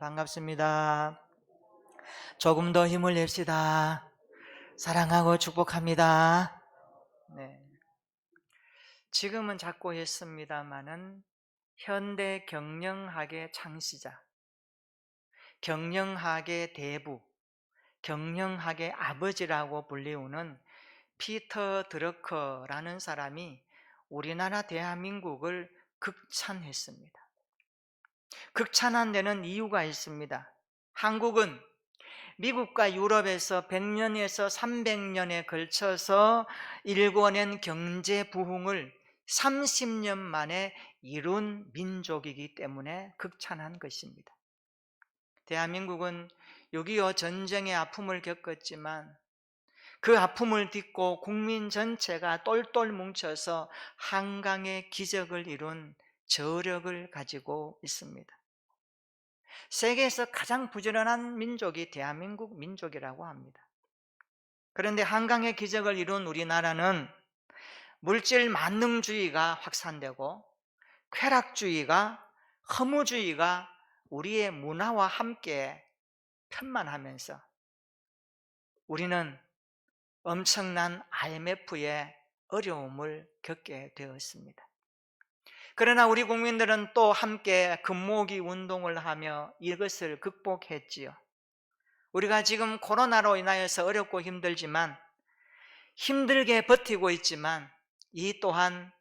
반갑습니다. 조금 더 힘을 냅시다. 사랑하고 축복합니다. 네. 지금은 작고 했습니다마는 현대 경영학의 창시자, 경영학의 대부, 경영학의 아버지라고 불리우는 피터 드러커라는 사람이 우리나라 대한민국을 극찬했습니다. 극찬한 데는 이유가 있습니다. 한국은 미국과 유럽에서 100년에서 300년에 걸쳐서 일궈낸 경제 부흥을 30년 만에 이룬 민족이기 때문에 극찬한 것입니다. 대한민국은 6.25 전쟁의 아픔을 겪었지만 그 아픔을 딛고 국민 전체가 똘똘 뭉쳐서 한강의 기적을 이룬 저력을 가지고 있습니다. 세계에서 가장 부지런한 민족이 대한민국 민족이라고 합니다. 그런데 한강의 기적을 이룬 우리나라는 물질 만능주의가 확산되고 쾌락주의가, 허무주의가 우리의 문화와 함께 편만하면서 우리는 엄청난 IMF의 어려움을 겪게 되었습니다. 그러나 우리 국민들은 또 함께 금모으기 운동을 하며 이것을 극복했지요. 우리가 지금 코로나로 인하여서 어렵고 힘들지만, 힘들게 버티고 있지만 이 또한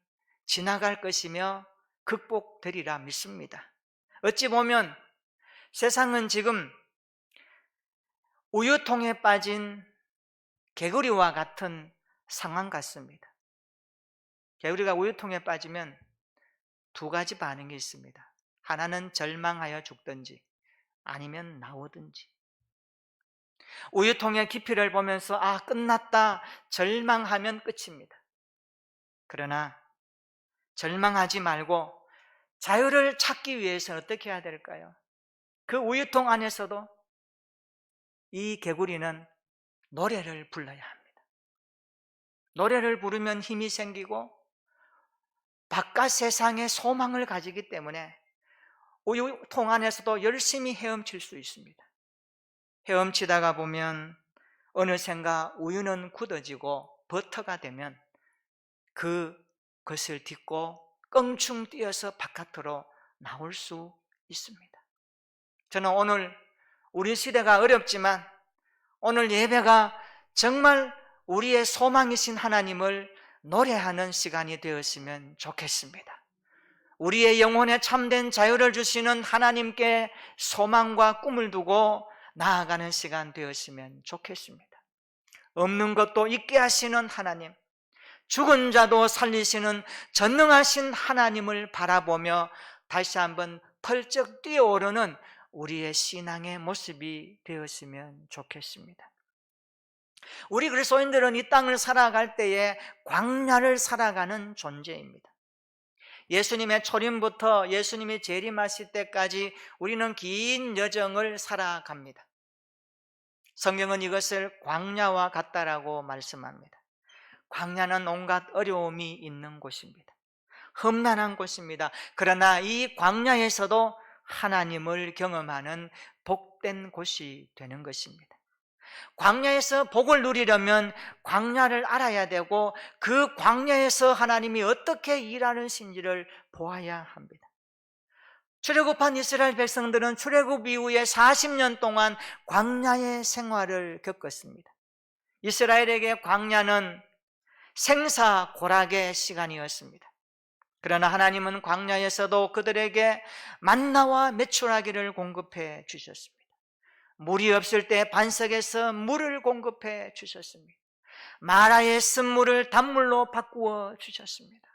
지나갈 것이며 극복되리라 믿습니다. 어찌 보면 세상은 지금 우유통에 빠진 개구리와 같은 상황 같습니다. 개구리가 우유통에 빠지면 두 가지 반응이 있습니다. 하나는 절망하여 죽든지 아니면 나오든지. 우유통의 깊이를 보면서 끝났다 절망하면 끝입니다. 그러나 절망하지 말고 자유를 찾기 위해서 어떻게 해야 될까요? 그 우유통 안에서도 이 개구리는 노래를 불러야 합니다. 노래를 부르면 힘이 생기고 바깥 세상에 소망을 가지기 때문에 우유통 안에서도 열심히 헤엄칠 수 있습니다. 헤엄치다가 보면 어느샌가 우유는 굳어지고 버터가 되면 그것을 딛고 껑충 뛰어서 바깥으로 나올 수 있습니다. 저는 오늘 우리 시대가 어렵지만 오늘 예배가 정말 우리의 소망이신 하나님을 노래하는 시간이 되었으면 좋겠습니다. 우리의 영혼에 참된 자유를 주시는 하나님께 소망과 꿈을 두고 나아가는 시간 되었으면 좋겠습니다. 없는 것도 있게 하시는 하나님, 죽은 자도 살리시는 전능하신 하나님을 바라보며 다시 한번 펄쩍 뛰어오르는 우리의 신앙의 모습이 되었으면 좋겠습니다. 우리 그리스도인들은 이 땅을 살아갈 때에 광야를 살아가는 존재입니다. 예수님의 초림부터 예수님이 재림하실 때까지 우리는 긴 여정을 살아갑니다. 성경은 이것을 광야와 같다라고 말씀합니다. 광야는 온갖 어려움이 있는 곳입니다. 험난한 곳입니다. 그러나 이 광야에서도 하나님을 경험하는 복된 곳이 되는 것입니다. 광야에서 복을 누리려면 광야를 알아야 되고 그 광야에서 하나님이 어떻게 일하는지를 보아야 합니다. 출애굽한 이스라엘 백성들은 출애굽 이후에 40년 동안 광야의 생활을 겪었습니다. 이스라엘에게 광야는 생사고락의 시간이었습니다. 그러나 하나님은 광야에서도 그들에게 만나와 메추라기를 공급해 주셨습니다. 물이 없을 때 반석에서 물을 공급해 주셨습니다. 마라의 쓴물을 단물로 바꾸어 주셨습니다.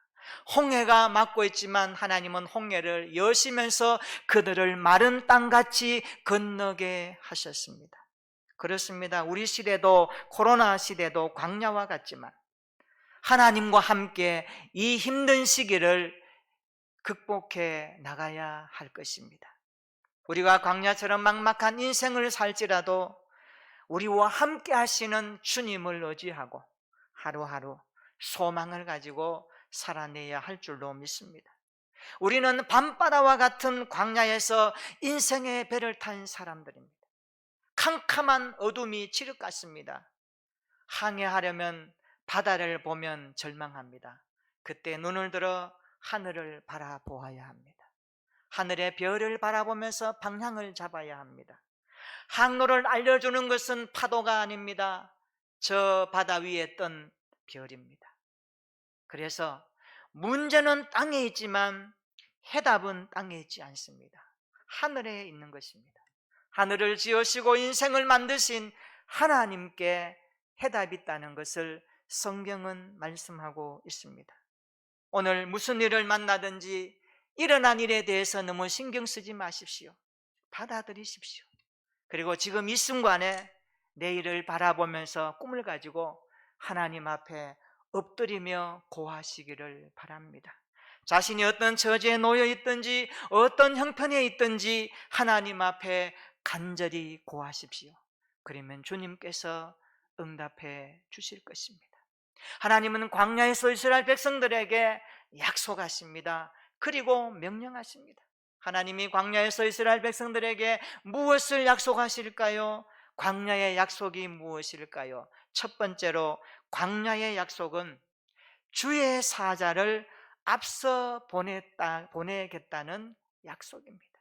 홍해가 막고 있지만 하나님은 홍해를 여시면서 그들을 마른 땅같이 건너게 하셨습니다. 그렇습니다. 우리 시대도 코로나 시대도 광야와 같지만 하나님과 함께 이 힘든 시기를 극복해 나가야 할 것입니다. 우리가 광야처럼 막막한 인생을 살지라도 우리와 함께 하시는 주님을 의지하고 하루하루 소망을 가지고 살아내야 할 줄로 믿습니다. 우리는 밤바다와 같은 광야에서 인생의 배를 탄 사람들입니다. 캄캄한 어둠이 칠흑같습니다. 항해하려면 바다를 보면 절망합니다. 그때 눈을 들어 하늘을 바라보아야 합니다. 하늘의 별을 바라보면서 방향을 잡아야 합니다. 항로를 알려주는 것은 파도가 아닙니다. 저 바다 위에 뜬 별입니다. 그래서 문제는 땅에 있지만 해답은 땅에 있지 않습니다. 하늘에 있는 것입니다. 하늘을 지으시고 인생을 만드신 하나님께 해답이 있다는 것을 성경은 말씀하고 있습니다. 오늘 무슨 일을 만나든지 일어난 일에 대해서 너무 신경 쓰지 마십시오. 받아들이십시오. 그리고 지금 이 순간에 내일을 바라보면서 꿈을 가지고 하나님 앞에 엎드리며 고하시기를 바랍니다. 자신이 어떤 처지에 놓여 있든지 어떤 형편에 있든지 하나님 앞에 간절히 고하십시오. 그러면 주님께서 응답해 주실 것입니다. 하나님은 광야에서 이스라엘 백성들에게 약속하십니다. 그리고 명령하십니다. 하나님이 광야에서 이스라엘 백성들에게 무엇을 약속하실까요? 광야의 약속이 무엇일까요? 첫 번째로 광야의 약속은 주의 사자를 앞서 보내겠다는 약속입니다.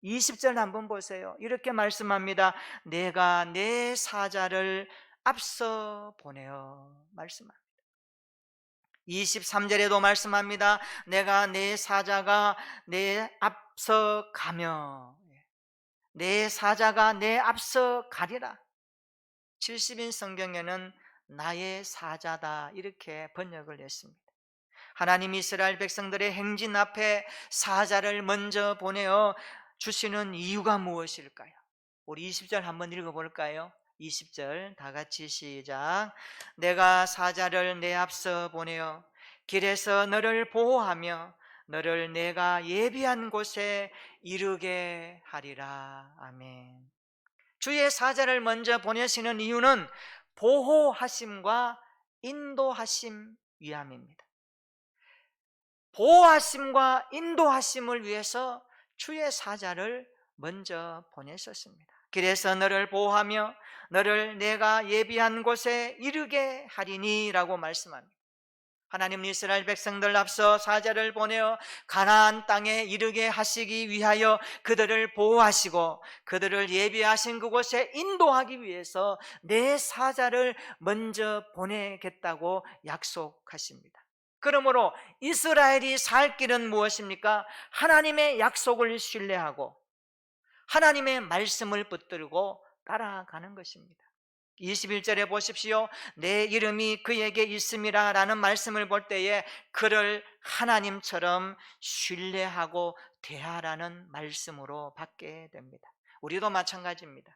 20절 한번 보세요. 이렇게 말씀합니다. 내가 내 사자를 앞서 보내어 말씀합니다. 23절에도 말씀합니다. 내가 내 사자가 내 앞서 가며, 내 사자가 내 앞서 가리라. 70인 성경에는 나의 사자다 이렇게 번역을 했습니다. 하나님이 이스라엘 백성들의 행진 앞에 사자를 먼저 보내어 주시는 이유가 무엇일까요? 우리 20절 한번 읽어볼까요? 20절 다 같이 시작. 내가 사자를 내 앞서 보내어 길에서 너를 보호하며 너를 내가 예비한 곳에 이르게 하리라. 아멘. 주의 사자를 먼저 보내시는 이유는 보호하심과 인도하심 위함입니다. 보호하심과 인도하심을 위해서 주의 사자를 먼저 보내셨습니다. 그래서 너를 보호하며 너를 내가 예비한 곳에 이르게 하리니 라고 말씀합니다. 하나님은 이스라엘 백성들 앞서 사자를 보내어 가나안 땅에 이르게 하시기 위하여 그들을 보호하시고 그들을 예비하신 그곳에 인도하기 위해서 내 사자를 먼저 보내겠다고 약속하십니다. 그러므로 이스라엘이 살 길은 무엇입니까? 하나님의 약속을 신뢰하고 하나님의 말씀을 붙들고 따라가는 것입니다. 21절에 보십시오. 내 이름이 그에게 있음이라 라는 말씀을 볼 때에 그를 하나님처럼 신뢰하고 대하라는 말씀으로 받게 됩니다. 우리도 마찬가지입니다.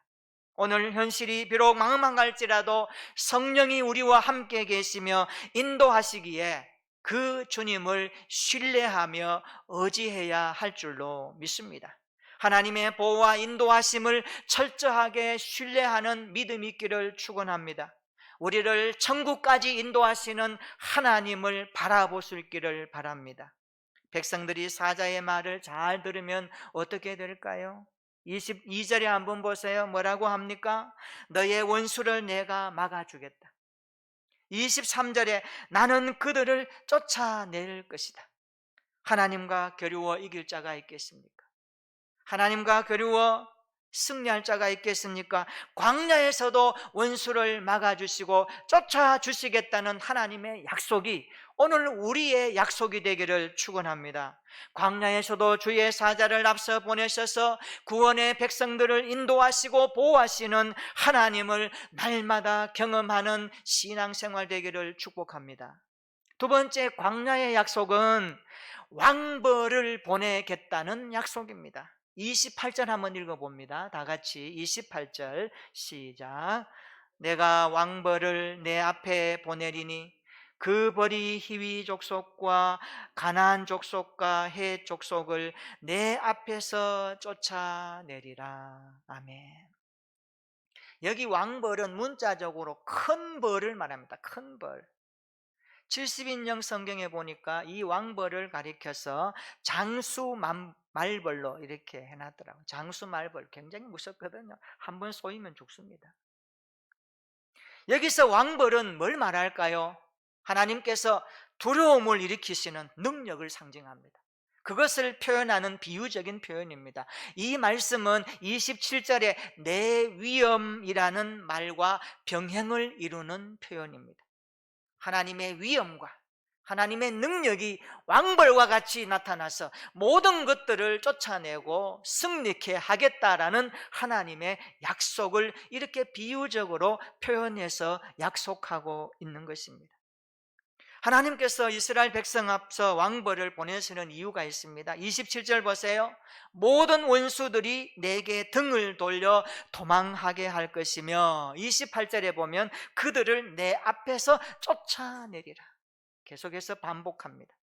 오늘 현실이 비록 망망할지라도 성령이 우리와 함께 계시며 인도하시기에 그 주님을 신뢰하며 의지해야 할 줄로 믿습니다. 하나님의 보호와 인도하심을 철저하게 신뢰하는 믿음이 있기를 축원합니다. 우리를 천국까지 인도하시는 하나님을 바라보시기를 바랍니다. 백성들이 사자의 말을 잘 들으면 어떻게 될까요? 22절에 한번 보세요. 뭐라고 합니까? 너의 원수를 내가 막아주겠다. 23절에 나는 그들을 쫓아낼 것이다. 하나님과 겨루어 이길 자가 있겠습니까? 하나님과 겨루어 승리할 자가 있겠습니까? 광야에서도 원수를 막아주시고 쫓아주시겠다는 하나님의 약속이 오늘 우리의 약속이 되기를 축원합니다. 광야에서도 주의 사자를 앞서 보내셔서 구원의 백성들을 인도하시고 보호하시는 하나님을 날마다 경험하는 신앙생활 되기를 축복합니다. 두 번째 광야의 약속은 왕벌을 보내겠다는 약속입니다. 28절 한번 읽어봅니다. 다 같이 28절 시작. 내가 왕벌을 내 앞에 보내리니 그 벌이 히위 족속과 가나안 족속과 헷 족속을 내 앞에서 쫓아내리라. 아멘. 여기 왕벌은 문자적으로 큰 벌을 말합니다. 큰 벌. 70인령 성경에 보니까 이 왕벌을 가리켜서 장수말벌로 이렇게 해놨더라고요. 장수말벌 굉장히 무섭거든요. 한 번 쏘이면 죽습니다. 여기서 왕벌은 뭘 말할까요? 하나님께서 두려움을 일으키시는 능력을 상징합니다. 그것을 표현하는 비유적인 표현입니다. 이 말씀은 27절에 내 위엄이라는 말과 병행을 이루는 표현입니다. 하나님의 위엄과 하나님의 능력이 왕벌과 같이 나타나서 모든 것들을 쫓아내고 승리케 하겠다라는 하나님의 약속을 이렇게 비유적으로 표현해서 약속하고 있는 것입니다. 하나님께서 이스라엘 백성 앞서 왕벌을 보내시는 이유가 있습니다. 27절 보세요. 모든 원수들이 내게 등을 돌려 도망하게 할 것이며, 28절에 보면 그들을 내 앞에서 쫓아내리라. 계속해서 반복합니다.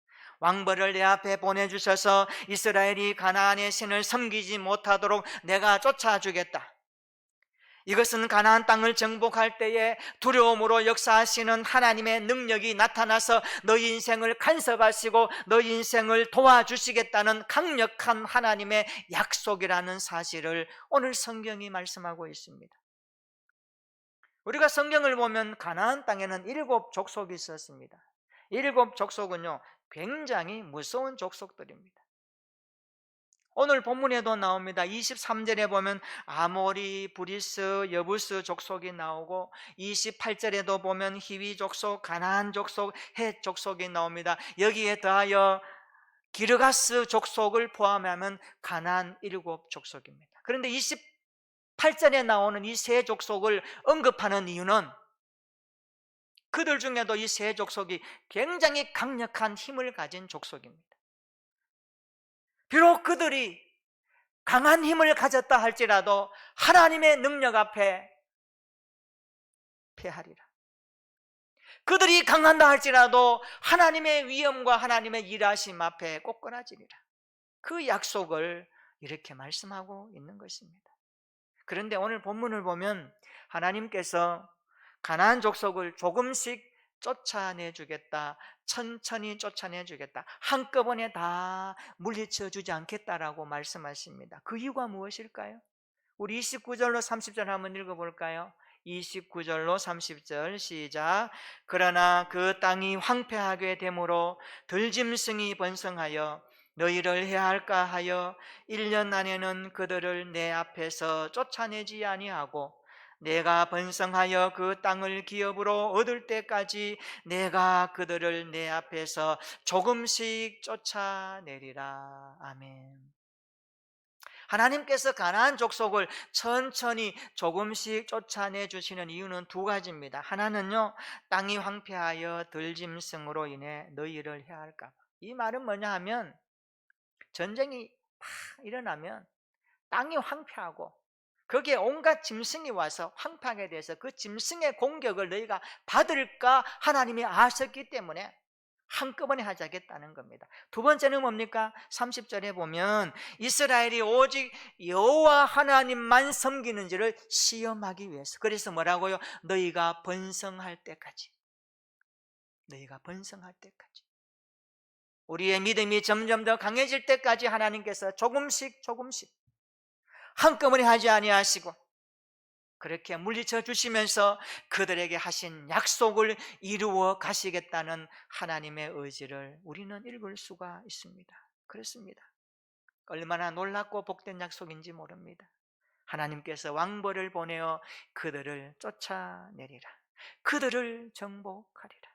왕벌을 내 앞에 보내주셔서 이스라엘이 가나안의 신을 섬기지 못하도록 내가 쫓아주겠다. 이것은 가나안 땅을 정복할 때에 두려움으로 역사하시는 하나님의 능력이 나타나서 너희 인생을 간섭하시고 너희 인생을 도와주시겠다는 강력한 하나님의 약속이라는 사실을 오늘 성경이 말씀하고 있습니다. 우리가 성경을 보면 가나안 땅에는 7 족속이 있었습니다. 7 족속은요 굉장히 무서운 족속들입니다. 오늘 본문에도 나옵니다. 23절에 보면 아모리, 브리스, 여부스 족속이 나오고 28절에도 보면 히위 족속, 가나안 족속, 헷 족속이 나옵니다. 여기에 더하여 기르가스 족속을 포함하면 가나안 7 족속입니다. 그런데 28절에 나오는 이 세 족속을 언급하는 이유는 그들 중에도 이 세 족속이 굉장히 강력한 힘을 가진 족속입니다. 비록 그들이 강한 힘을 가졌다 할지라도 하나님의 능력 앞에 패하리라. 그들이 강한다 할지라도 하나님의 위엄과 하나님의 일하심 앞에 꺾어나지리라. 그 약속을 이렇게 말씀하고 있는 것입니다. 그런데 오늘 본문을 보면 하나님께서 가나안 족속을 조금씩 쫓아내주겠다, 천천히 쫓아내주겠다, 한꺼번에 다 물리쳐 주지 않겠다라고 말씀하십니다. 그 이유가 무엇일까요? 우리 29절로 30절 한번 읽어볼까요? 29절로 30절 시작. 그러나 그 땅이 황폐하게 되므로 들짐승이 번성하여 너희를 해할까 하여 1년 안에는 그들을 내 앞에서 쫓아내지 아니하고 내가 번성하여 그 땅을 기업으로 얻을 때까지 내가 그들을 내 앞에서 조금씩 쫓아내리라. 아멘. 하나님께서 가나안 족속을 천천히 조금씩 쫓아내 주시는 이유는 두 가지입니다. 하나는요, 땅이 황폐하여 들짐승으로 인해 너희를 해할까 봐. 이 말은 뭐냐 하면 전쟁이 막 일어나면 땅이 황폐하고 거기에 온갖 짐승이 와서 황폐하게 돼서 그 짐승의 공격을 너희가 받을까 하나님이 아셨기 때문에 한꺼번에 하자겠다는 겁니다. 두 번째는 뭡니까? 30절에 보면 이스라엘이 오직 여호와 하나님만 섬기는지를 시험하기 위해서. 그래서 뭐라고요? 너희가 번성할 때까지. 너희가 번성할 때까지. 우리의 믿음이 점점 더 강해질 때까지 하나님께서 조금씩 한꺼번에 하지 아니하시고 그렇게 물리쳐 주시면서 그들에게 하신 약속을 이루어 가시겠다는 하나님의 의지를 우리는 읽을 수가 있습니다. 그렇습니다. 얼마나 놀랍고 복된 약속인지 모릅니다. 하나님께서 왕벌을 보내어 그들을 쫓아내리라. 그들을 정복하리라.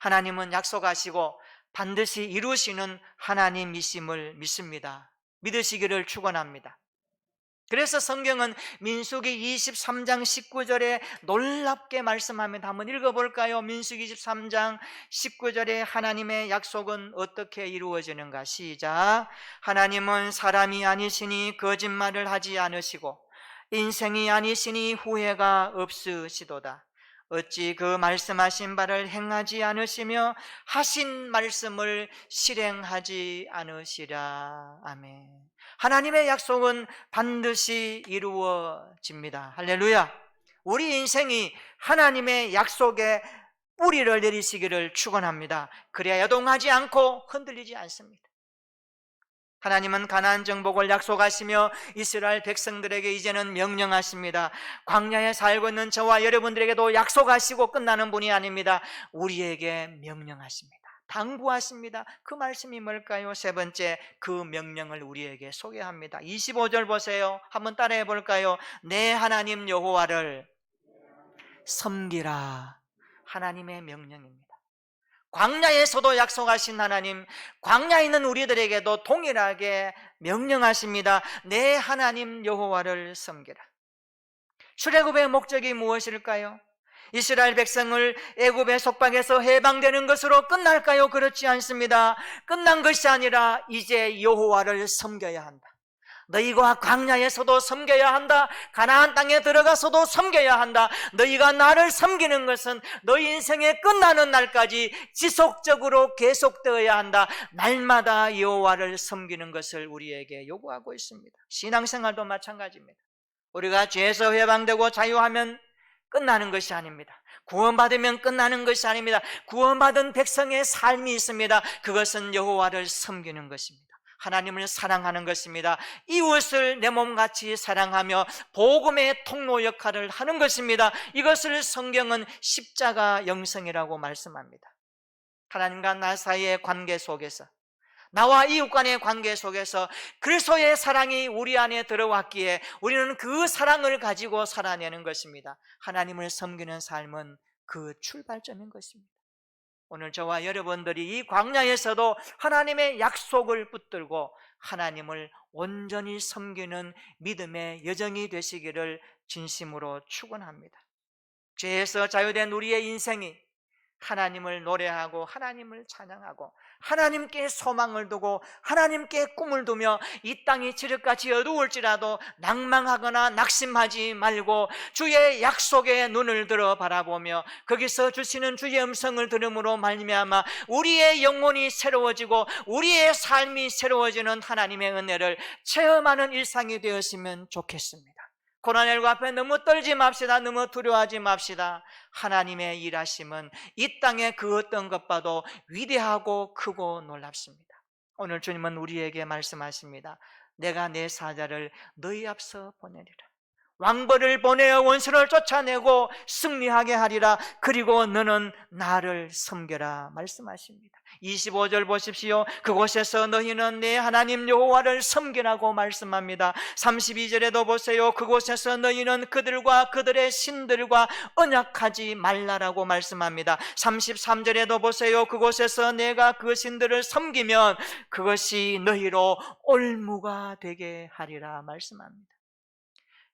하나님은 약속하시고 반드시 이루시는 하나님이심을 믿습니다. 믿으시기를 축원합니다. 그래서 성경은 민수기 23장 19절에 놀랍게 말씀합니다. 한번 읽어볼까요? 민수기 23장 19절에 하나님의 약속은 어떻게 이루어지는가? 시작. 하나님은 사람이 아니시니 거짓말을 하지 않으시고 인생이 아니시니 후회가 없으시도다. 어찌 그 말씀하신 바를 행하지 않으시며 하신 말씀을 실행하지 않으시라. 아멘. 하나님의 약속은 반드시 이루어집니다. 할렐루야. 우리 인생이 하나님의 약속에 뿌리를 내리시기를 축원합니다. 그래야 여동하지 않고 흔들리지 않습니다. 하나님은 가나안 정복을 약속하시며 이스라엘 백성들에게 이제는 명령하십니다. 광야에 살고 있는 저와 여러분들에게도 약속하시고 끝나는 분이 아닙니다. 우리에게 명령하십니다. 당부하십니다. 그 말씀이 뭘까요? 세 번째, 그 명령을 우리에게 소개합니다. 25절 보세요. 한번 따라해 볼까요? 내 하나님 여호와를 섬기라. 하나님의 명령입니다. 광야에서도 약속하신 하나님, 광야에 있는 우리들에게도 동일하게 명령하십니다. 내 하나님 여호와를 섬기라. 출애굽의 목적이 무엇일까요? 이스라엘 백성을 애굽의 속박에서 해방되는 것으로 끝날까요? 그렇지 않습니다. 끝난 것이 아니라 이제 여호와를 섬겨야 한다. 너희가 광야에서도 섬겨야 한다. 가나안 땅에 들어가서도 섬겨야 한다. 너희가 나를 섬기는 것은 너희 인생의 끝나는 날까지 지속적으로 계속되어야 한다. 날마다 여호와를 섬기는 것을 우리에게 요구하고 있습니다. 신앙생활도 마찬가지입니다. 우리가 죄에서 해방되고 자유하면 끝나는 것이 아닙니다. 구원받으면 끝나는 것이 아닙니다. 구원받은 백성의 삶이 있습니다. 그것은 여호와를 섬기는 것입니다. 하나님을 사랑하는 것입니다. 이웃을 내 몸같이 사랑하며 복음의 통로 역할을 하는 것입니다. 이것을 성경은 십자가 영성이라고 말씀합니다. 하나님과 나 사이의 관계 속에서, 나와 이웃 간의 관계 속에서 그리스도의 사랑이 우리 안에 들어왔기에 우리는 그 사랑을 가지고 살아내는 것입니다. 하나님을 섬기는 삶은 그 출발점인 것입니다. 오늘 저와 여러분들이 이 광야에서도 하나님의 약속을 붙들고 하나님을 온전히 섬기는 믿음의 여정이 되시기를 진심으로 축원합니다. 죄에서 자유된 우리의 인생이 하나님을 노래하고 하나님을 찬양하고 하나님께 소망을 두고 하나님께 꿈을 두며 이 땅이 지륵같이 어두울지라도 낭망하거나 낙심하지 말고 주의 약속에 눈을 들어 바라보며 거기서 주시는 주의 음성을 들음으로 말미암아 우리의 영혼이 새로워지고 우리의 삶이 새로워지는 하나님의 은혜를 체험하는 일상이 되었으면 좋겠습니다. 고난일과 앞에 너무 떨지 맙시다. 너무 두려워하지 맙시다. 하나님의 일하심은 이 땅의 그 어떤 것봐도 위대하고 크고 놀랍습니다. 오늘 주님은 우리에게 말씀하십니다. 내가 내 사자를 너희 앞서 보내리라. 왕벌을 보내어 원수를 쫓아내고 승리하게 하리라. 그리고 너는 나를 섬겨라 말씀하십니다. 25절 보십시오. 그곳에서 너희는 내 하나님 여호와를 섬기라고 말씀합니다. 32절에도 보세요. 그곳에서 너희는 그들과 그들의 신들과 언약하지 말라라고 말씀합니다. 33절에도 보세요. 그곳에서 내가 그 신들을 섬기면 그것이 너희로 올무가 되게 하리라 말씀합니다.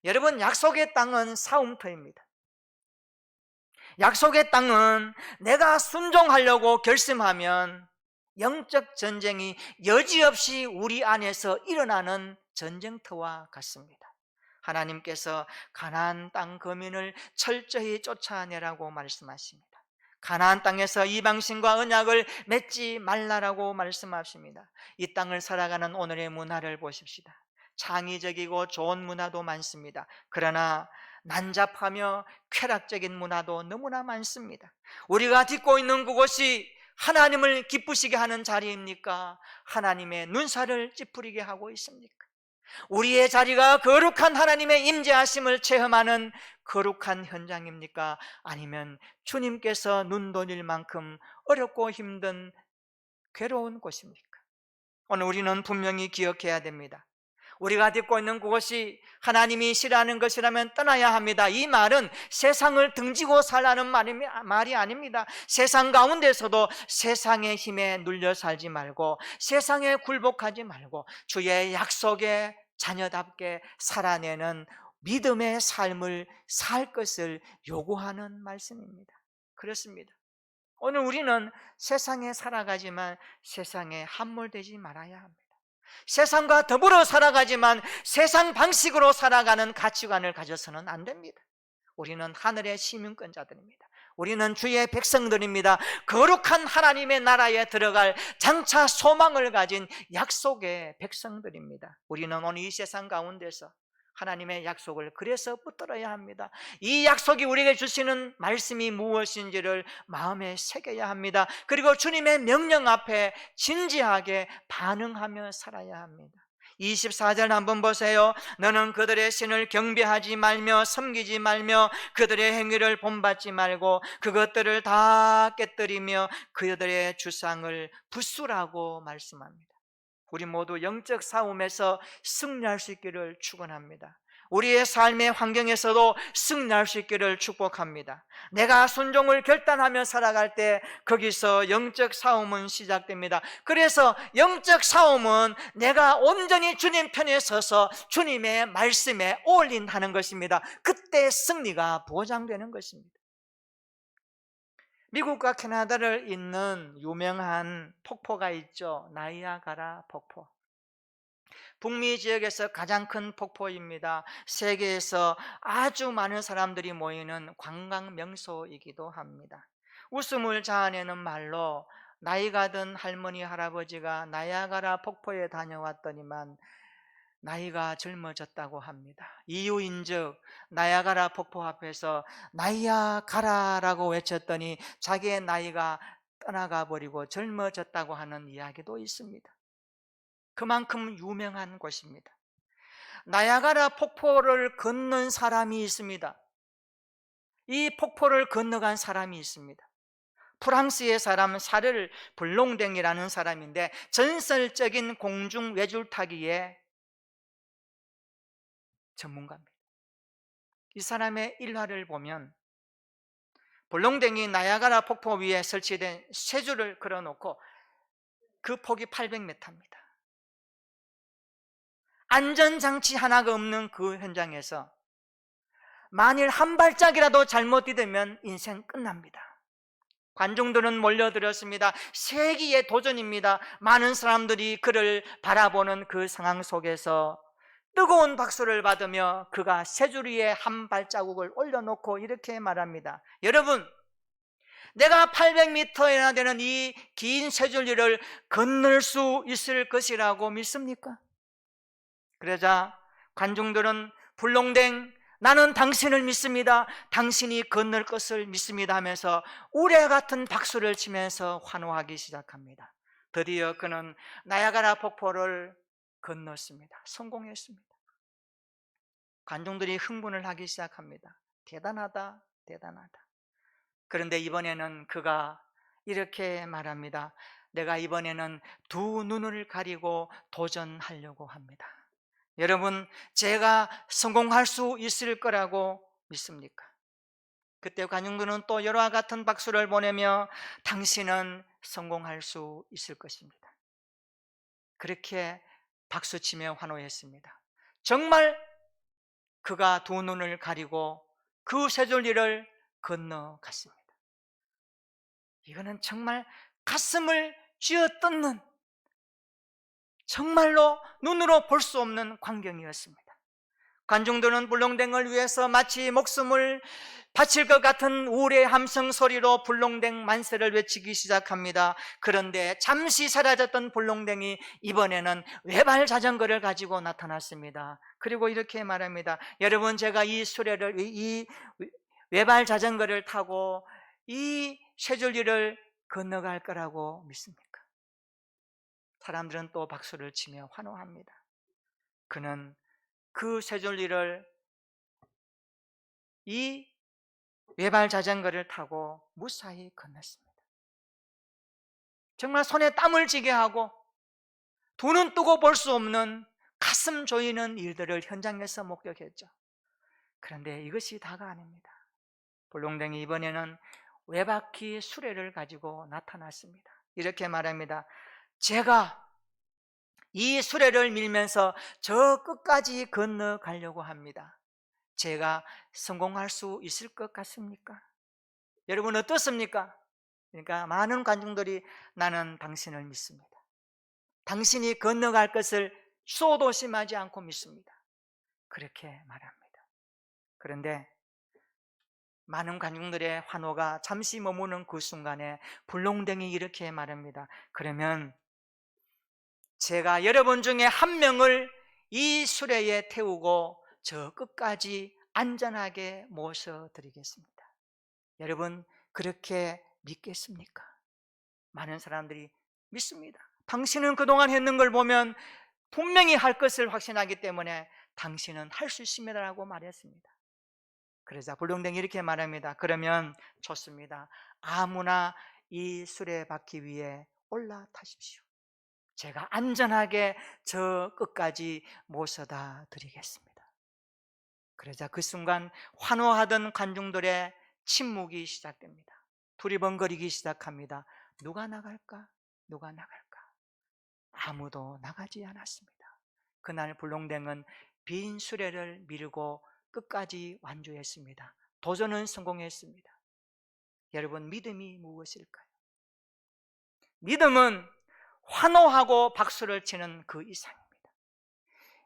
여러분, 약속의 땅은 싸움터입니다. 약속의 땅은 내가 순종하려고 결심하면 영적 전쟁이 여지없이 우리 안에서 일어나는 전쟁터와 같습니다. 하나님께서 가나안 땅 거민을 철저히 쫓아내라고 말씀하십니다. 가나안 땅에서 이방신과 언약을 맺지 말라라고 말씀하십니다. 이 땅을 살아가는 오늘의 문화를 보십시다. 창의적이고 좋은 문화도 많습니다. 그러나 난잡하며 쾌락적인 문화도 너무나 많습니다. 우리가 딛고 있는 그곳이 하나님을 기쁘시게 하는 자리입니까? 하나님의 눈살을 찌푸리게 하고 있습니까? 우리의 자리가 거룩한 하나님의 임재하심을 체험하는 거룩한 현장입니까? 아니면 주님께서 눈 돌릴 만큼 어렵고 힘든 괴로운 곳입니까? 오늘 우리는 분명히 기억해야 됩니다. 우리가 딛고 있는 그것이 하나님이 싫어하는 것이라면 떠나야 합니다. 이 말은 세상을 등지고 살라는 말이 아닙니다. 세상 가운데서도 세상의 힘에 눌려 살지 말고 세상에 굴복하지 말고 주의 약속에 자녀답게 살아내는 믿음의 삶을 살 것을 요구하는 말씀입니다. 그렇습니다. 오늘 우리는 세상에 살아가지만 세상에 함몰되지 말아야 합니다. 세상과 더불어 살아가지만 세상 방식으로 살아가는 가치관을 가져서는 안 됩니다. 우리는 하늘의 시민권자들입니다. 우리는 주의 백성들입니다. 거룩한 하나님의 나라에 들어갈 장차 소망을 가진 약속의 백성들입니다. 우리는 오늘 이 세상 가운데서 하나님의 약속을 그래서 붙들어야 합니다. 이 약속이 우리에게 주시는 말씀이 무엇인지를 마음에 새겨야 합니다. 그리고 주님의 명령 앞에 진지하게 반응하며 살아야 합니다. 24절 한번 보세요. 너는 그들의 신을 경배하지 말며 섬기지 말며 그들의 행위를 본받지 말고 그것들을 다 깨뜨리며 그들의 주상을 부수라고 말씀합니다. 우리 모두 영적 싸움에서 승리할 수 있기를 축원합니다. 우리의 삶의 환경에서도 승리할 수 있기를 축복합니다. 내가 순종을 결단하며 살아갈 때 거기서 영적 싸움은 시작됩니다. 그래서 영적 싸움은 내가 온전히 주님 편에 서서 주님의 말씀에 올인하는 것입니다. 그때 승리가 보장되는 것입니다. 미국과 캐나다를 잇는 유명한 폭포가 있죠. 나이아가라 폭포. 북미 지역에서 가장 큰 폭포입니다. 세계에서 아주 많은 사람들이 모이는 관광 명소이기도 합니다. 웃음을 자아내는 말로 나이가 든 할머니 할아버지가 나이아가라 폭포에 다녀왔더니만 나이가 젊어졌다고 합니다. 이유인즉 나이아가라 폭포 앞에서 나이아가라라고 외쳤더니 자기의 나이가 떠나가 버리고 젊어졌다고 하는 이야기도 있습니다. 그만큼 유명한 곳입니다. 나이아가라 폭포를 건넌 사람이 있습니다. 이 폭포를 건너간 사람이 있습니다. 프랑스의 사람 샤를 블롱댕이라는 사람인데 전설적인 공중 외줄타기의 전문가입니다. 이 사람의 일화를 보면 블롱댕이 나이아가라 폭포 위에 설치된 세 줄을 걸어놓고 그 폭이 800m입니다. 안전장치 하나가 없는 그 현장에서 만일 한 발짝이라도 잘못 디디면 인생 끝납니다. 관중들은 몰려들었습니다. 세기의 도전입니다. 많은 사람들이 그를 바라보는 그 상황 속에서 뜨거운 박수를 받으며 그가 세 줄 위에 한 발자국을 올려놓고 이렇게 말합니다. 여러분, 내가 800m나 되는 이 긴 세 줄 위를 건널 수 있을 것이라고 믿습니까? 그러자 관중들은 불롱댕 나는 당신을 믿습니다. 당신이 건널 것을 믿습니다 하면서 우레 같은 박수를 치면서 환호하기 시작합니다. 드디어 그는 나이아가라 폭포를 건넜습니다. 성공했습니다. 관중들이 흥분을 하기 시작합니다. 대단하다, 대단하다. 그런데 이번에는 그가 이렇게 말합니다. 내가 이번에는 두 눈을 가리고 도전하려고 합니다. 여러분, 제가 성공할 수 있을 거라고 믿습니까? 그때 관중들은 또 여러와 같은 박수를 보내며 당신은 성공할 수 있을 것입니다. 그렇게 박수치며 환호했습니다. 정말 그가 두 눈을 가리고 그 세 줄리를 건너갔습니다. 이거는 정말 가슴을 쥐어뜯는 정말로 눈으로 볼 수 없는 광경이었습니다. 관중들은 불롱댕을 위해서 마치 목숨을 바칠 것 같은 우레 함성 소리로 불롱댕 만세를 외치기 시작합니다. 그런데 잠시 사라졌던 불롱댕이 이번에는 외발 자전거를 가지고 나타났습니다. 그리고 이렇게 말합니다. 여러분, 제가 이 외발 자전거를 타고 이 쇠줄리를 건너갈 거라고 믿습니까? 사람들은 또 박수를 치며 환호합니다. 그는 그 쇠줄리를 이 외발 자전거를 타고 무사히 건넜습니다. 정말 손에 땀을 쥐게 하고 눈은 뜨고 볼 수 없는 가슴 조이는 일들을 현장에서 목격했죠. 그런데 이것이 다가 아닙니다. 불롱댕이 이번에는 외바퀴 수레를 가지고 나타났습니다. 이렇게 말합니다. 제가 이 수레를 밀면서 저 끝까지 건너가려고 합니다. 제가 성공할 수 있을 것 같습니까? 여러분 어떻습니까? 그러니까 많은 관중들이 나는 당신을 믿습니다. 당신이 건너갈 것을 소도심하지 않고 믿습니다. 그렇게 말합니다. 그런데 많은 관중들의 환호가 잠시 머무는 그 순간에 불롱댕이 이렇게 말합니다. 그러면 제가 여러분 중에 한 명을 이 수레에 태우고 저 끝까지 안전하게 모셔드리겠습니다. 여러분, 그렇게 믿겠습니까? 많은 사람들이 믿습니다. 당신은 그동안 했는 걸 보면 분명히 할 것을 확신하기 때문에 당신은 할 수 있습니다라고 말했습니다. 그러자 불룡댕이 이렇게 말합니다. 그러면 좋습니다. 아무나 이 수레바퀴 위에 올라타십시오. 제가 안전하게 저 끝까지 모셔다 드리겠습니다. 그러자 그 순간 환호하던 관중들의 침묵이 시작됩니다. 두리번거리기 시작합니다. 누가 나갈까? 누가 나갈까? 아무도 나가지 않았습니다. 그날 불룡댕은 빈 수레를 밀고 끝까지 완주했습니다. 도전은 성공했습니다. 여러분, 믿음이 무엇일까요? 믿음은 환호하고 박수를 치는 그 이상입니다.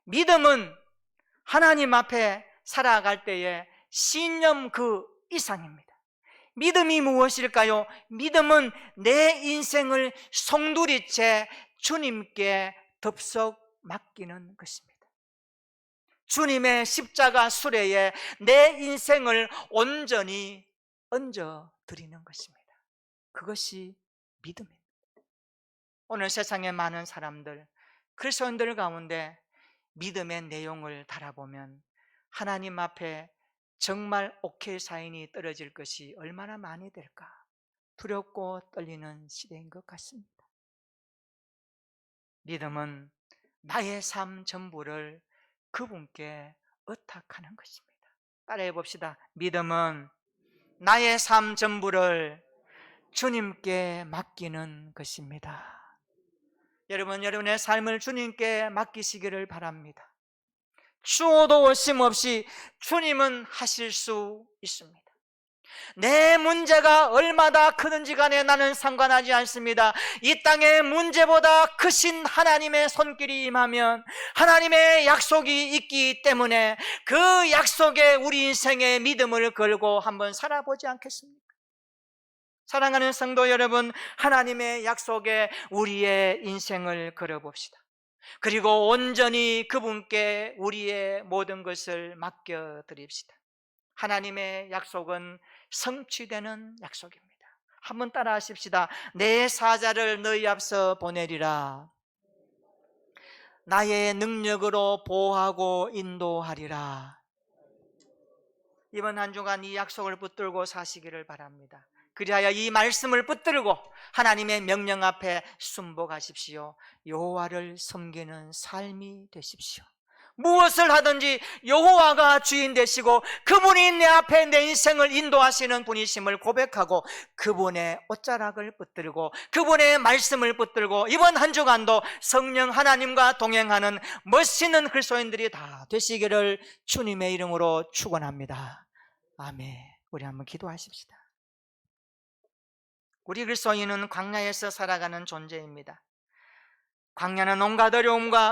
믿음은 하나님 앞에 살아갈 때의 신념 그 이상입니다. 믿음이 무엇일까요? 믿음은 내 인생을 송두리째 주님께 덥석 맡기는 것입니다. 주님의 십자가 수레에 내 인생을 온전히 얹어드리는 것입니다. 그것이 믿음입니다. 오늘 세상에 많은 사람들, 그리스도인들 가운데 믿음의 내용을 달아보면 하나님 앞에 정말 오케이 사인이 떨어질 것이 얼마나 많이 될까 두렵고 떨리는 시대인 것 같습니다. 믿음은 나의 삶 전부를 그분께 의탁하는 것입니다. 따라해 봅시다. 믿음은 나의 삶 전부를 주님께 맡기는 것입니다. 여러분, 여러분의 삶을 주님께 맡기시기를 바랍니다. 추워도 쉼없이 주님은 하실 수 있습니다. 내 문제가 얼마나 크든지 간에 나는 상관하지 않습니다. 이 땅의 문제보다 크신 하나님의 손길이 임하면 하나님의 약속이 있기 때문에 그 약속에 우리 인생의 믿음을 걸고 한번 살아보지 않겠습니까? 사랑하는 성도 여러분, 하나님의 약속에 우리의 인생을 걸어봅시다. 그리고 온전히 그분께 우리의 모든 것을 맡겨드립시다. 하나님의 약속은 성취되는 약속입니다. 한번 따라 하십시다. 내 사자를 너희 앞서 보내리라. 나의 능력으로 보호하고 인도하리라. 이번 한 주간 이 약속을 붙들고 사시기를 바랍니다. 그리하여 이 말씀을 붙들고 하나님의 명령 앞에 순복하십시오. 여호와를 섬기는 삶이 되십시오. 무엇을 하든지 여호와가 주인 되시고 그분이 내 앞에 내 인생을 인도하시는 분이심을 고백하고 그분의 옷자락을 붙들고 그분의 말씀을 붙들고 이번 한 주간도 성령 하나님과 동행하는 멋있는 그리스도인들이 다 되시기를 주님의 이름으로 축원합니다. 아멘. 우리 한번 기도하십시다. 우리 그리스도인은 광야에서 살아가는 존재입니다. 광야는 온갖 어려움과